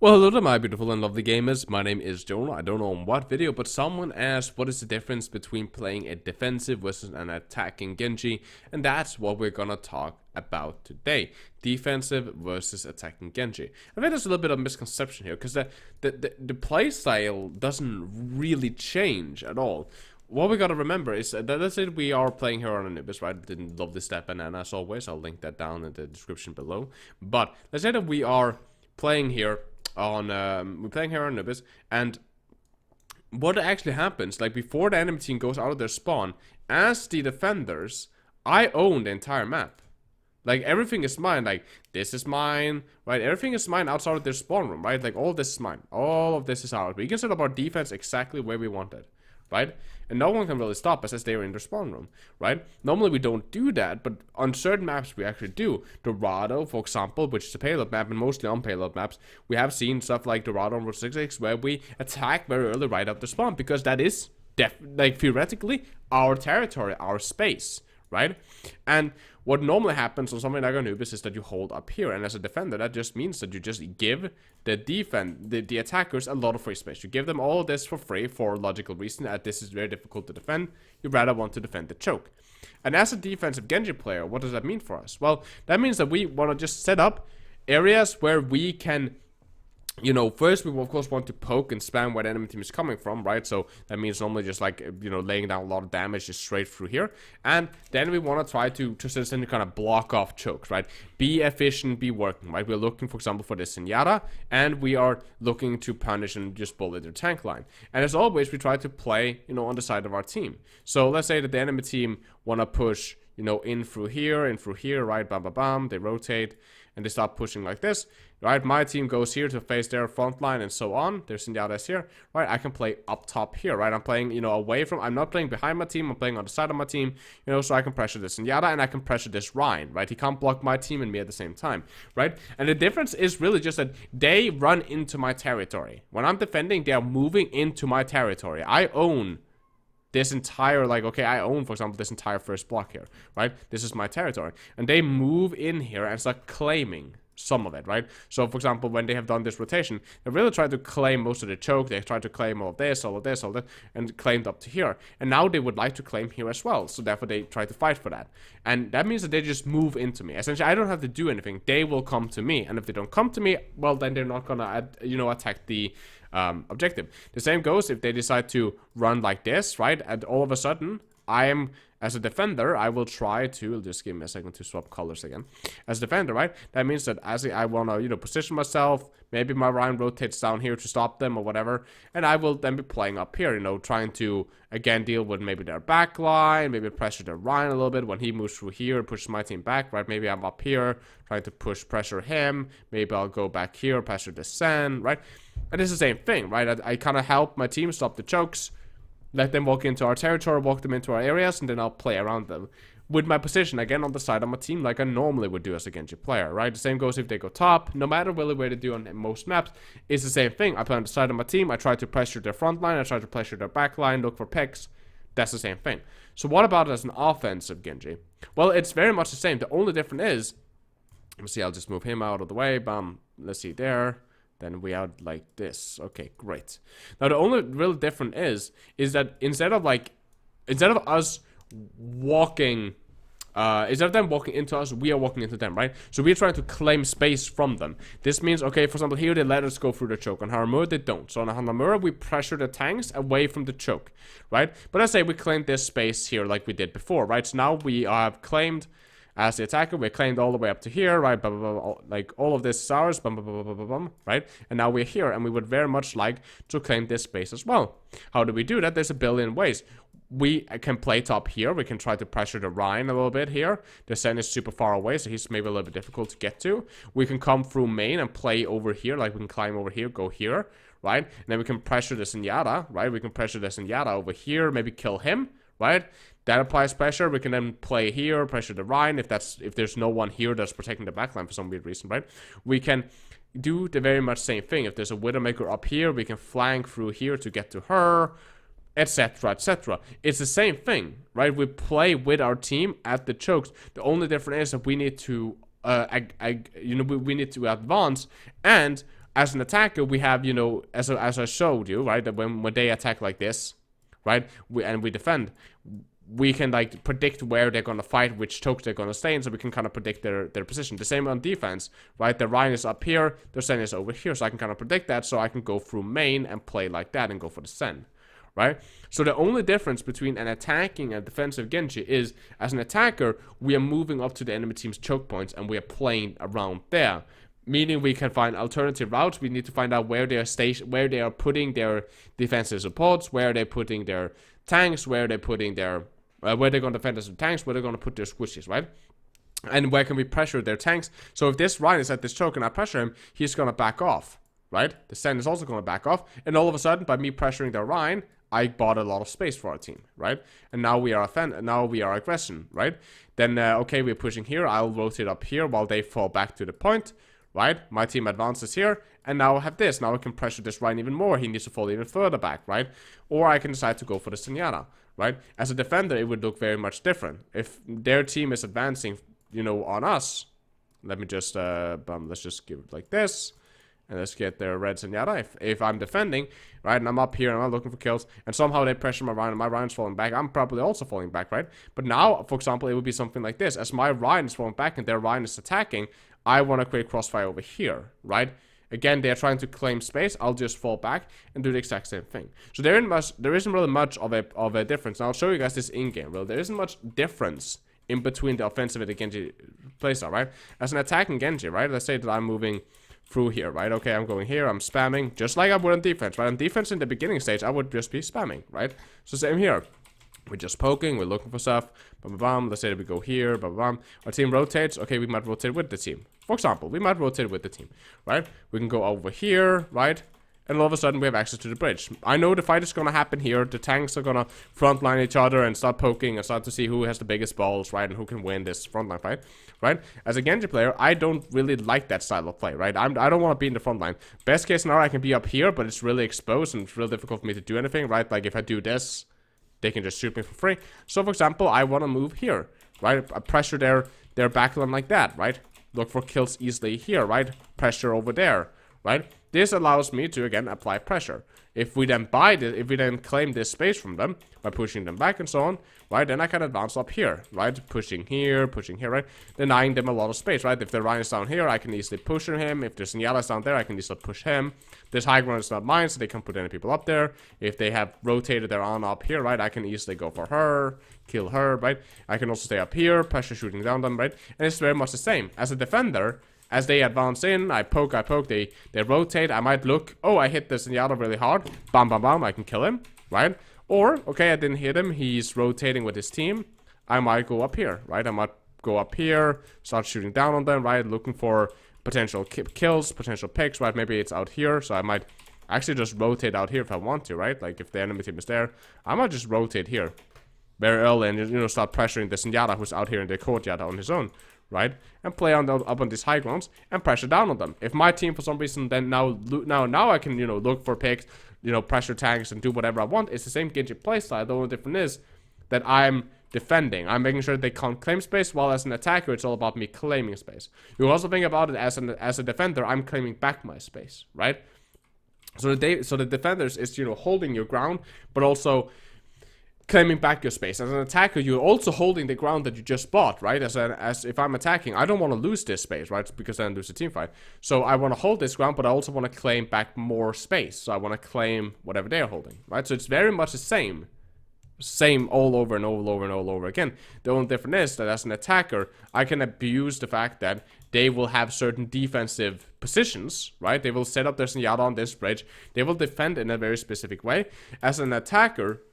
Well, hello there, my beautiful and lovely gamers. My name is Jonal. I don't know on what video, but someone asked what is the difference between playing a defensive versus an attacking Genji, and that's what we're gonna talk about today. Defensive versus attacking Genji. I think there's a little bit of misconception here, because the play style doesn't really change at all. What we gotta remember is that let's say we are playing here on Anubis, right? Didn't love this step banana as always. I'll link that down in the description below. But let's say that we are playing here on we're playing here on Anubis, and what actually happens, like before the enemy team goes out of their spawn, as the defenders, I own the entire map. Like everything is mine, like this is mine, right? Everything is mine outside of their spawn room, right? Like all this is mine. All of this is ours. We can set up our defense exactly where we want it, right? And no one can really stop us as they're in their spawn room, right? Normally we don't do that, but on certain maps we actually do. Dorado, for example, which is a payload map, and mostly on payload maps, we have seen stuff like Dorado and Route 66 where we attack very early right out the spawn, because that is, like, theoretically, our territory, our space, right? And what normally happens on something like Anubis is that you hold up here, and as a defender, that just means that you just give the attackers a lot of free space. You give them all of this for free for a logical reason, as this is very difficult to defend. You rather want to defend the choke. And as a defensive Genji player, what does that mean for us? Well, that means that we want to just set up areas where we can, you know, first we will of course want to poke and spam where the enemy team is coming from, right? So that means normally just like, you know, laying down a lot of damage just straight through here. And then we want to try to essentially kind of block off chokes, right? Be efficient, be working, right? We're looking, for example, for this Zenyatta, and we are looking to punish and just bullet their tank line. And as always, we try to play, you know, on the side of our team. So let's say that the enemy team want to push, you know, in through here, right? Bam, bam, bam. They rotate and they start pushing like this, right? My team goes here to face their front line and so on. There's Zenyatta's here, right? I can play up top here, right? I'm playing, you know, away from, I'm not playing behind my team, I'm playing on the side of my team, you know, so I can pressure this Zenyatta and I can pressure this Ryan, right? He can't block my team and me at the same time, right? And the difference is really just that they run into my territory. When I'm defending, they are moving into my territory. I own this entire, like, okay, I own, for example, this entire first block here, right? This is my territory. And they move in here and start claiming some of it, right? So, for example, when they have done this rotation, they really tried to claim most of the choke. They tried to claim all of this, all of this, all of that, and claimed up to here. And now they would like to claim here as well. So, therefore, they try to fight for that. And that means that they just move into me. Essentially, I don't have to do anything. They will come to me. And if they don't come to me, well, then they're not gonna, you know, attack the objective. The same goes if they decide to run like this, right? And all of a sudden, as a defender, I will try to, just give me a second to swap colors again. As a defender, right? That means that as I want to, you know, position myself, maybe my Ryan rotates down here to stop them or whatever, and I will then be playing up here, you know, trying to, again, deal with maybe their back line, maybe pressure their Ryan a little bit when he moves through here and pushes my team back, right? Maybe I'm up here trying to pressure him. Maybe I'll go back here, pressure the Sen, right? And it's the same thing, right? I kind of help my team stop the chokes, let them walk into our territory, walk them into our areas, and then I'll play around them with my position, again, on the side of my team, like I normally would do as a Genji player, right? The same goes if they go top. No matter really where they do on most maps, it's the same thing. I play on the side of my team, I try to pressure their front line, I try to pressure their back line, look for picks. That's the same thing. So what about as an offensive Genji? Well, it's very much the same. The only difference is, let's see, I'll just move him out of the way, bam, let's see there. Then we are like this. Okay, great. Now the only real difference is that instead of us walking, instead of them walking into us, we are walking into them, right? So we're trying to claim space from them. This means, okay, for example, here they let us go through the choke. On Haramura, they don't. So on Haramura, we pressure the tanks away from the choke, right? But let's say we claim this space here like we did before, right? So now we have claimed, as the attacker, we claimed all the way up to here, right? Blah, blah, blah, like all of this is ours, blah, blah, blah, blah, blah, blah, right? And now we're here, and we would very much like to claim this space as well. How do we do that? There's a billion ways. We can play top here. We can try to pressure the Ryan a little bit here. The Sen is super far away, so he's maybe a little bit difficult to get to. We can come through main and play over here, like we can climb over here, go here, right? And then we can pressure the Zenyatta, right? We can pressure the Zenyatta over here, maybe kill him, right? That applies pressure. We can then play here, pressure the Ryan if there's no one here that's protecting the backline for some weird reason, right? We can do the very much same thing. If there's a Widowmaker up here, we can flank through here to get to her, etc., etc. It's the same thing, right? We play with our team at the chokes. The only difference is that we need to, we need to advance, and As an attacker, we have, you know, as I showed you, right, that when they attack like this, right, and we defend, we can like predict where they're gonna fight, which chokes they're gonna stay in, so we can kind of predict their position. The same on defense, right? The Ryan is up here, the Sen is over here, so I can kind of predict that, so I can go through main and play like that and go for the Sen, right? So the only difference between an attacking and defensive Genji is, as an attacker, we are moving up to the enemy team's choke points and we are playing around there. Meaning we can find alternative routes. We need to find out where they are where they are putting their defensive supports, where they're putting their tanks, where they're putting their where they're going to defend us with tanks, where they're going to put their squishies, right? And where can we pressure their tanks? So if this Ryan is at this choke and I pressure him, he's going to back off, right? The Sen is also going to back off, and all of a sudden, by me pressuring the Ryan, I bought a lot of space for our team, right? And now we are aggression, right? Then okay, we're pushing here. I'll rotate up here while they fall back to the point. Right, my team advances here, and now I have this. Now I can pressure this Ryan even more. He needs to fall even further back, right? Or I can decide to go for the Zenyatta, right? As a defender, it would look very much different. If their team is advancing, you know, on us, let me just, let's just give it like this, and let's get their red Zenyatta. If I'm defending, right, and I'm up here and I'm looking for kills, and somehow they pressure my Ryan and my Ryan's falling back, I'm probably also falling back, right? But now, for example, it would be something like this. As my Ryan is falling back and their Ryan is attacking, I want to create crossfire over here, right? Again, they're trying to claim space. I'll just fall back and do the exact same thing. So there isn't really much of a difference. And I'll show you guys this in-game. Well, there isn't much difference in between the offensive and the Genji playstyle, right? As an attacking Genji, right? Let's say that I'm moving through here, right? Okay, I'm going here, I'm spamming, just like I would on defense, right? On defense in the beginning stage, I would just be spamming, right? So same here. We're just poking, we're looking for stuff, bam, bam, bam. Let's say that we go here, bam, bam, bam. Our team rotates, okay, we might rotate with the team. For example, we might rotate with the team, right? We can go over here, right? And all of a sudden we have access to the bridge. I know the fight is gonna happen here. The tanks are gonna frontline each other and start poking and start to see who has the biggest balls, right? And who can win this frontline fight, right? As a Genji player, I don't really like that style of play, right? I don't want to be in the front line. Best case scenario, I can be up here, but it's really exposed and it's really difficult for me to do anything, right? Like if I do this, they can just shoot me for free. So for example, I want to move here, right? I pressure their backline like that, right? Look for kills easily here, right? Pressure over there, right? This allows me to, again, apply pressure. If we then if we then claim this space from them by pushing them back and so on, right, then I can advance up here, right, pushing here, right, denying them a lot of space, right. If the Ryan is down here, I can easily push him. If there's Zenyatta down there, I can easily push him. This high ground is not mine, so they can't put any people up there. If they have rotated their Ana up here, right, I can easily go for her, kill her, right. I can also stay up here, pressure shooting down them, right, and it's very much the same. As a defender, as they advance in, I poke, they rotate, I might look, oh, I hit the Zenyatta really hard, bam, bam, bam, I can kill him, right? Or, okay, I didn't hit him, he's rotating with his team, I might go up here, right? I might go up here, start shooting down on them, right? Looking for potential kills, potential picks, right? Maybe it's out here, so I might actually just rotate out here if I want to, right? Like, if the enemy team is there, I might just rotate here very early and, you know, start pressuring the Zenyatta who's out here in the courtyard on his own, right? And play on up on these high grounds and pressure down on them. If my team for some reason then now I can, you know, look for picks, you know, pressure tanks and do whatever I want. It's the same Genji playstyle. The only difference is that I'm defending. I'm making sure they can't claim space, while as an attacker it's all about me claiming space. You also think about it as a defender, I'm claiming back my space, right? So the defenders is, you know, holding your ground, but also claiming back your space. As an attacker, you're also holding the ground that you just bought, right? As if I'm attacking, I don't want to lose this space, right? Because then lose a team fight. So I want to hold this ground, but I also want to claim back more space. So I want to claim whatever they're holding, right? So it's very much the same all over and over and over again. The only difference is that as an attacker, I can abuse the fact that they will have certain defensive positions, right? They will set up their Zenyatta on this bridge. They will defend in a very specific way. As an attacker,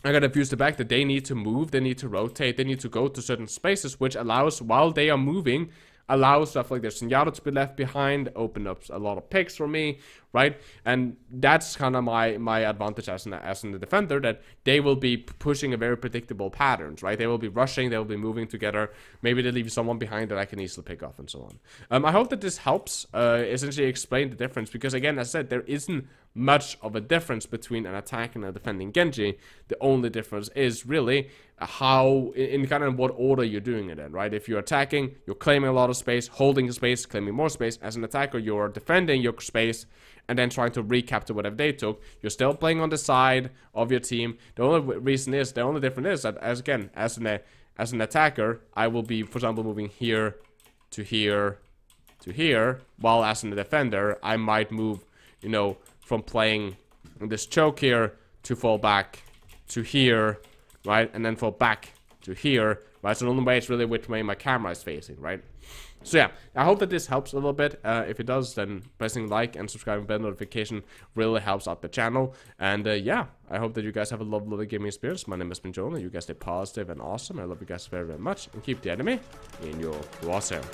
I gotta abuse the fact that they need to move, they need to rotate, they need to go to certain spaces, which allows, while they are moving, allows stuff like their Zenyatta to be left behind, open up a lot of picks for me, right? And that's kind of my advantage as a defender, that they will be pushing a very predictable patterns, right? They will be rushing, they will be moving together. Maybe they leave someone behind that I can easily pick off and so on. I hope that this helps essentially explain the difference, because again, as I said, there isn't much of a difference between an attack and a defending Genji. The only difference is really how, in kind of what order you're doing it in, right? If you're attacking, you're claiming a lot of space, holding space, claiming more space. As an attacker, you're defending your space and then trying to recapture whatever they took. You're still playing on the side of your team. The only difference is that, as an attacker, I will be, for example, moving here to here to here, while as a defender, I might move, you know, from playing this choke here to fall back to here, right? And then fall back to here, right? So the only way is really which way my camera is facing, right? So yeah, I hope that this helps a little bit. If it does, then pressing like and subscribing, bell notification really helps out the channel. And yeah, I hope that you guys have a lovely gaming experience. My name has been Jonal. You guys stay positive and awesome. I love you guys very, very much. And keep the enemy in your crosshair.